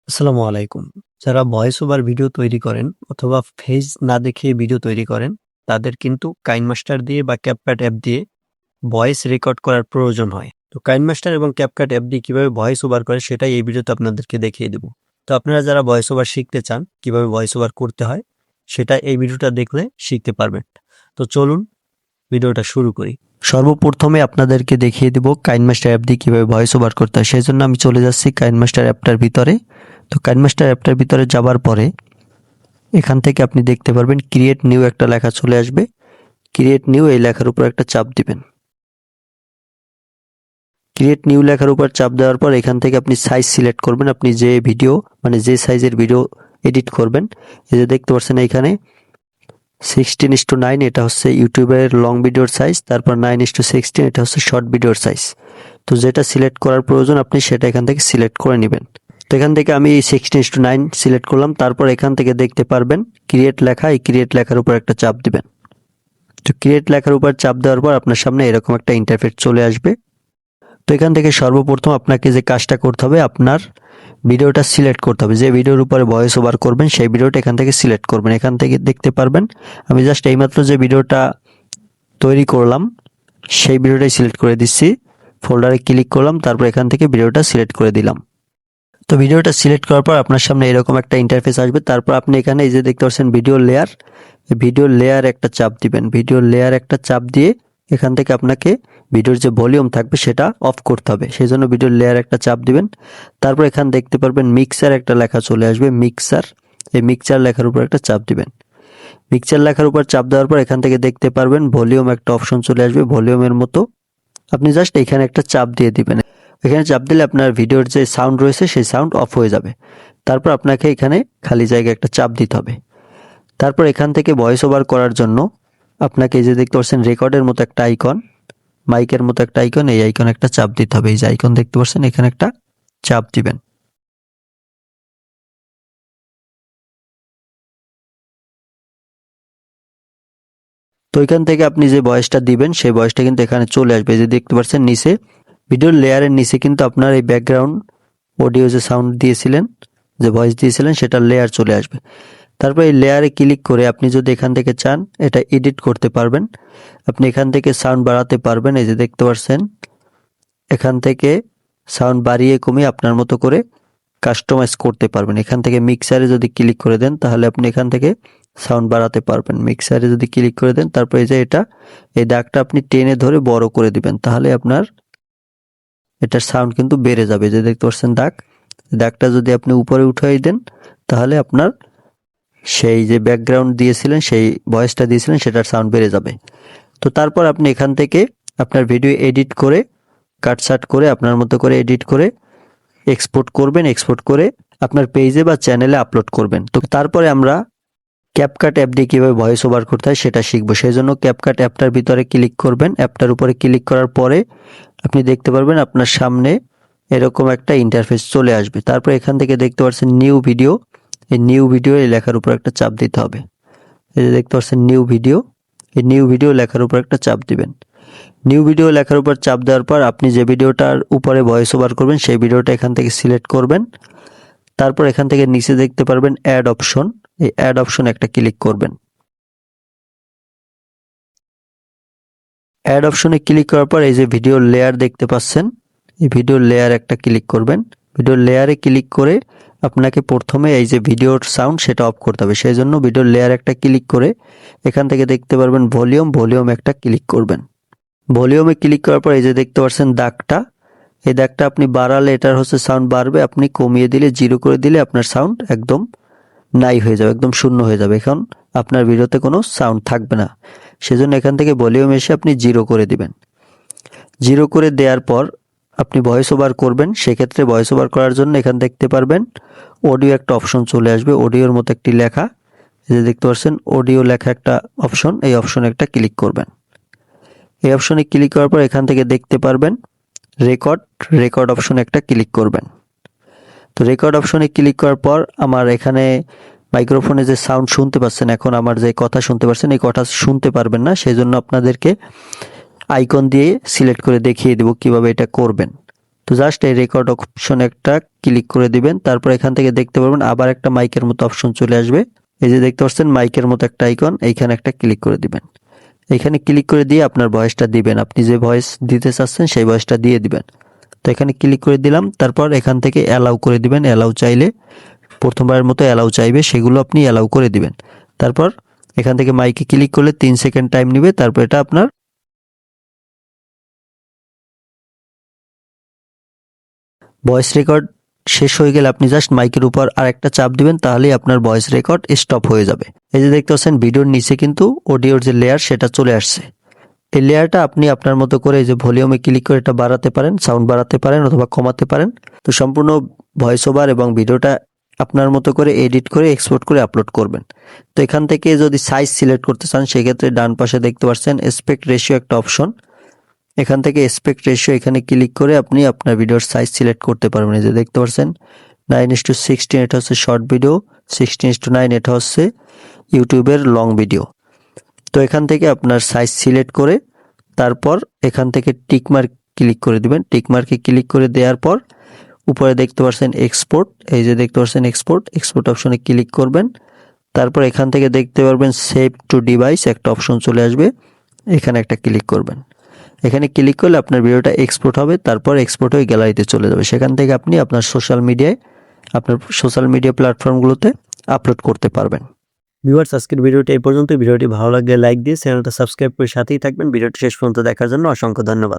আসসালামু আলাইকুম। যারা ভয়েস ওভার ভিডিও তৈরি করেন অথবা ফেস না দেখে ভিডিও তৈরি করেন, তাদের কিন্তু কাইনমাস্টার দিয়ে বা ক্যাপকাট অ্যাপ দিয়ে ভয়েস রেকর্ড করার প্রয়োজন হয়। তো কাইনমাস্টার এবং ক্যাপকাট অ্যাপ দিয়ে কিভাবে ভয়েস ওভার করে সেটাই এই ভিডিওতে আপনাদেরকে দেখিয়ে দেব। তো আপনারা যারা ভয়েস ওভার শিখতে চান, কিভাবে ভয়েস ওভার করতে হয়, সেটা এই ভিডিওটা দেখলে শিখতে পারবেন। তো চলুন ভিডিওটা শুরু করি। সর্বপ্রথমে আপনাদেরকে দেখিয়ে দেব কাইনমাস্টার অ্যাপ দিয়ে কিভাবে ভয়েস ওভার করতে হয়। সেই জন্য আমি চলে যাচ্ছি কাইনমাস্টার অ্যাপটার ভিতরে। তো কাইনমাস্টার অ্যাপটার ভিতরে যাবার পরে এখান থেকে আপনি দেখতে পারবেন ক্রিয়েট নিউ একটা লেখা চলে আসবে। ক্রিয়েট নিউ এই লেখার উপর একটা চাপ দিবেন। ক্রিয়েট নিউ লেখার উপর চাপ দেওয়ার পর এখান থেকে আপনি সাইজ সিলেক্ট করবেন। আপনি যে ভিডিও যে সাইজের ভিডিও এডিট করবেন, এই যে দেখতে পাচ্ছেন এইখানে 16:9 এটা হচ্ছে ইউটিউবের লং ভিডিওর সাইজ, তারপর 9:16 এটা হচ্ছে শর্ট ভিডিওর সাইজ। তো যেটা সিলেক্ট করার প্রয়োজন আপনি সেটা এখান থেকে সিলেক্ট করে নেবেন। তো এখান থেকে আমি 16:9 সিলেক্ট করলাম। তারপর এখান থেকে দেখতে পারবেন ক্রিয়েট লেখা, এই ক্রিয়েট লেখার উপর একটা চাপ দিবেন। তো ক্রিয়েট লেখার উপর চাপ দেওয়ার পর আপনার সামনে এরকম একটা ইন্টারফেস চলে আসবে। তো এখান থেকে সর্বপ্রথম আপনাকে যে কাজটা করতে হবে, আপনার ভিডিওটা সিলেক্ট করতে হবে। যে ভিডিওর উপরে ভয়েস ওভার করবেন সেই ভিডিওটা এখান থেকে সিলেক্ট করবেন। এখান থেকে দেখতে পারবেন আমি জাস্ট এইমাত্র যে ভিডিওটা তৈরি করলাম সেই ভিডিওটাই সিলেক্ট করে দিচ্ছি। ফোল্ডারে ক্লিক করলাম, তারপর এখান থেকে ভিডিওটা সিলেক্ট করে দিলাম। তো ভিডিওটা সিলেক্ট করার পর আপনার সামনে এরকম একটা ইন্টারফেস আসবে। তারপর আপনি এখানে এই যে দেখতে পাচ্ছেন ভিডিও লেয়ার, ভিডিও লেয়ার একটা চাপ দিবেন। ভিডিও লেয়ার একটা চাপ দিয়ে এখান থেকে আপনাকে ভিডিওর যে ভলিউম থাকবে সেটা অফ করতে হবে। সেই জন্য ভিডিও লেয়ার একটা চাপ দিবেন। তারপর এখানে দেখতে পারবেন মিক্সার একটা লেখা চলে আসবে, মিক্সার। এই মিক্সার লেখার উপর একটা চাপ দিবেন। মিক্সার লেখার উপর চাপ দেওয়ার পর এখান থেকে দেখতে পারবেন ভলিউম একটা অপশন চলে আসবে, ভলিউমের মতো। আপনি জাস্ট এখানে একটা চাপ দিয়ে দিবেন। এখানে চাপ দিলে আপনার ভিডিওর যে সাউন্ড রয়েছে সেই সাউন্ড অফ হয়ে যাবে। তারপর আপনাকে এখানে খালি জায়গায় একটা চাপ দিতে হবে। তারপর এখান থেকে ভয়েস ওভার করার জন্য আপনাকে এই যে দেখতে পাচ্ছেন রেকর্ডের মতো একটা আইকন, মাইকের মতো একটা আইকন, এই আইকনে একটা চাপ দিতে হবে। এই যে আইকন দেখতে পাচ্ছেন এখানে একটা চাপ দিবেন। তো এখান থেকে আপনি যে ভয়েসটা দিবেন সেই ভয়েসটা কিন্তু এখানে চলে আসবে। এই যে দেখতে পাচ্ছেন নিচে ভিডিওর লেয়ারের নিচে কিন্তু আপনার এই ব্যাকগ্রাউন্ড অডিও যে সাউন্ড দিয়েছিলেন, যে ভয়েস দিয়েছিলেন সেটার লেয়ার চলে আসবে। তারপর এই লেয়ারে ক্লিক করে আপনি যদি এখান থেকে চান এটা এডিট করতে পারবেন। আপনি এখান থেকে সাউন্ড বাড়াতে পারবেন। এই যে দেখতে পাচ্ছেন এখান থেকে সাউন্ড বাড়িয়ে কমিয়ে আপনার মতো করে কাস্টমাইজ করতে পারবেন। এখান থেকে মিক্সারে যদি ক্লিক করে দেন তাহলে আপনি এখান থেকে সাউন্ড বাড়াতে পারবেন। মিক্সারে যদি ক্লিক করে দেন তারপর এই যে এই দাগটা আপনি টেনে ধরে বড় করে দিবেন, তাহলে আপনার এটার সাউন্ড কিন্তু বেড়ে যাবে। যে দেখতে পাচ্ছেন দাগটা যদি আপনি উপরে উঠিয়ে দেন তাহলে আপনার সেই যে ব্যাকগ্রাউন্ড দিয়েছিলেন, সেই ভয়েসটা দিয়েছিলেন সেটার সাউন্ড বেড়ে যাবে। তো তারপর আপনি এখান থেকে আপনার ভিডিও এডিট করে কাটছাট করে আপনার মতো করে এডিট করে এক্সপোর্ট করবেন। এক্সপোর্ট করে আপনার পেজে বা চ্যানেলে আপলোড করবেন। তো তারপরে আমরা ক্যাপকাট অ্যাপ দিয়ে কীভাবে ভয়েস ওভার করতে হয় সেটা শিখবো। সেই জন্য ক্যাপকাট অ্যাপটার ভিতরে ক্লিক করবেন। অ্যাপটার উপরে ক্লিক করার পরে আপনি দেখতে পারবেন আপনার সামনে এরকম একটা ইন্টারফেস চলে আসবে। তারপর এখান থেকে দেখতে পাচ্ছেন নিউ ভিডিও, এই নিউ ভিডিও এই লেখার উপর একটা চাপ দিতে হবে। এই যে দেখতে পাচ্ছেন নিউ ভিডিও, এই নিউ ভিডিও লেখার উপর একটা চাপ দিবেন। নিউ ভিডিও লেখার উপর চাপ দেওয়ার পর আপনি যে ভিডিওটার উপরে ভয়েস ওভার করবেন সেই ভিডিওটা এখান থেকে সিলেক্ট করবেন। তারপর এখান থেকে নিচে দেখতে পারবেন অ্যাড অপশন, এই অ্যাড অপশন একটা ক্লিক করবেন। অ্যাড অপশনে ক্লিক করার পর এই যে ভিডিও লেয়ার দেখতে পাচ্ছেন, এই ভিডিও লেয়ার একটা ক্লিক করবেন। ভিডিও লেয়ারে ক্লিক করে আপনাকে প্রথমে এই যে ভিডিওর সাউন্ড সেটা অফ করতে হবে। সেই জন্য ভিডিও লেয়ার একটা ক্লিক করে এখান থেকে দেখতে পারবেন ভলিউম একটা ক্লিক করবেন। ভলিউমে ক্লিক করার পর এই যে দেখতে পাচ্ছেন দাগটা, এই দাগটা আপনি বাড়ালে এটার হচ্ছে সাউন্ড বাড়বে, আপনি কমিয়ে দিলে জিরো করে দিলে আপনার সাউন্ড একদম নাই হয়ে যাবে, একদম শূন্য হয়ে যাবে। এখন আপনার ভিডিওতে কোনো সাউন্ড থাকবে না। সেজন্য এখান থেকে ভলিউম এসে আপনি জিরো করে দিবেন। জিরো করে দেওয়ার পর আপনি ভয়েস ওভার করবেন। সেক্ষেত্রে ভয়েস ওভার করার জন্য এখান দেখতে পারবেন অডিও একটা অপশন চলে আসবে, অডিওর মতো একটি লেখা, এই যে দেখতে পাচ্ছেন অডিও লেখা একটা অপশন, এই অপশনে একটা ক্লিক করবেন। এই অপশনে ক্লিক করার পর এখান থেকে দেখতে পারবেন রেকর্ড অপশনে একটা ক্লিক করবেন। তো রেকর্ড অপশনে ক্লিক করার পর আমার এখানে মাইক্রোফোনে যে সাউন্ড শুনতে পাচ্ছেন, এখন আমার যে কথা শুনতে পাচ্ছেন এই কথা শুনতে পারবেন না। সেই জন্য আপনাদেরকে আইকন দিয়ে সিলেক্ট করে দেখিয়ে দেব কিভাবে এটা করবেন। তো জাস্ট এই রেকর্ড অপশন একটা ক্লিক করে দিবেন। তারপর এখান থেকে দেখতে পারবেন আবার একটা মাইকের মতো অপশন চলে আসবে। এই যে দেখতে পাচ্ছেন মাইকের মতো একটা আইকন, এইখানে একটা ক্লিক করে দিবেন। এখানে ক্লিক করে দিয়ে আপনার ভয়েসটা দিবেন, আপনি যে ভয়েস দিতে চাচ্ছেন সেই ভয়েসটা দিয়ে দিবেন। তো এখানে ক্লিক করে দিলাম। তারপর এখান থেকে অ্যালাউ করে দিবেন। অ্যালাউ চাইলে প্রথমবারের মতো অ্যালাউ চাইবে, সেগুলো আপনি অ্যালাউ করে দিবেন। তারপর এখান থেকে মাইকে ক্লিক করলে 3 সেকেন্ড টাইম নেবে। তারপর এটা আপনার ভয়েস রেকর্ড শেষ হয়ে গেলে আপনি জাস্ট মাইকের উপর আরেকটা চাপ দিবেন, তাহলেই আপনার ভয়েস রেকর্ড স্টপ হয়ে যাবে। এই যে দেখতে পাচ্ছেন ভিডিওর নিচে কিন্তু অডিওর যে লেয়ার সেটা চলে আসছে। এই লেয়ারটা আপনি আপনার মতো করে এই যে ভলিউমে ক্লিক করে এটা বাড়াতে পারেন, সাউন্ড বাড়াতে পারেন অথবা কমাতে পারেন। তো সম্পূর্ণ ভয়েস ওভার এবং ভিডিওটা আপনার মতো করে এডিট করে এক্সপোর্ট করে আপলোড করবেন। তো এখান থেকে যদি সাইজ সিলেক্ট করতে চান সেক্ষেত্রে ডান পাশে দেখতে পাচ্ছেন অ্যাসপেক্ট রেশিও একটা অপশন। এখান থেকে অ্যাসপেক্ট রেশিও এখানে ক্লিক করে আপনি আপনার ভিডিওর সাইজ সিলেক্ট করতে পারবেন। এই যে দেখতে পাচ্ছেন 9:16 এটা হচ্ছে শর্ট ভিডিও, 16:9 এটা হচ্ছে ইউটিউবের লং ভিডিও। তো এখান থেকে আপনার সাইজ সিলেক্ট করে তারপর এখান থেকে টিকমার্ক ক্লিক করে দিবেন। টিকমার্কে ক্লিক করে দেওয়ার পর উপরে দেখতে পাচ্ছেন এক্সপোর্ট, এই যে দেখতে পাচ্ছেন এক্সপোর্ট অপশনে ক্লিক করবেন। তারপর এখান থেকে দেখতে পারবেন সেভ টু ডিভাইস একটা অপশন চলে আসবে, এখানে একটা ক্লিক করবেন। এখানে ক্লিক করলে আপনার ভিডিওটা এক্সপোর্ট হবে, তারপর এক্সপোর্ট হয়ে গ্যালারিতে চলে যাবে। সেখান থেকে আপনি আপনার সোশ্যাল মিডিয়া প্ল্যাটফর্মগুলোতে আপলোড করতে পারবেন। ভিউয়ার্স, আজকের ভিডিওটি এই পর্যন্ত। ভিডিওটি ভালো লাগলে লাইক দিয়ে চ্যানেলটা সাবস্ক্রাইব করে সাথেই থাকবেন। ভিডিওটি শেষ পর্যন্ত দেখার জন্য অসংখ্য ধন্যবাদ।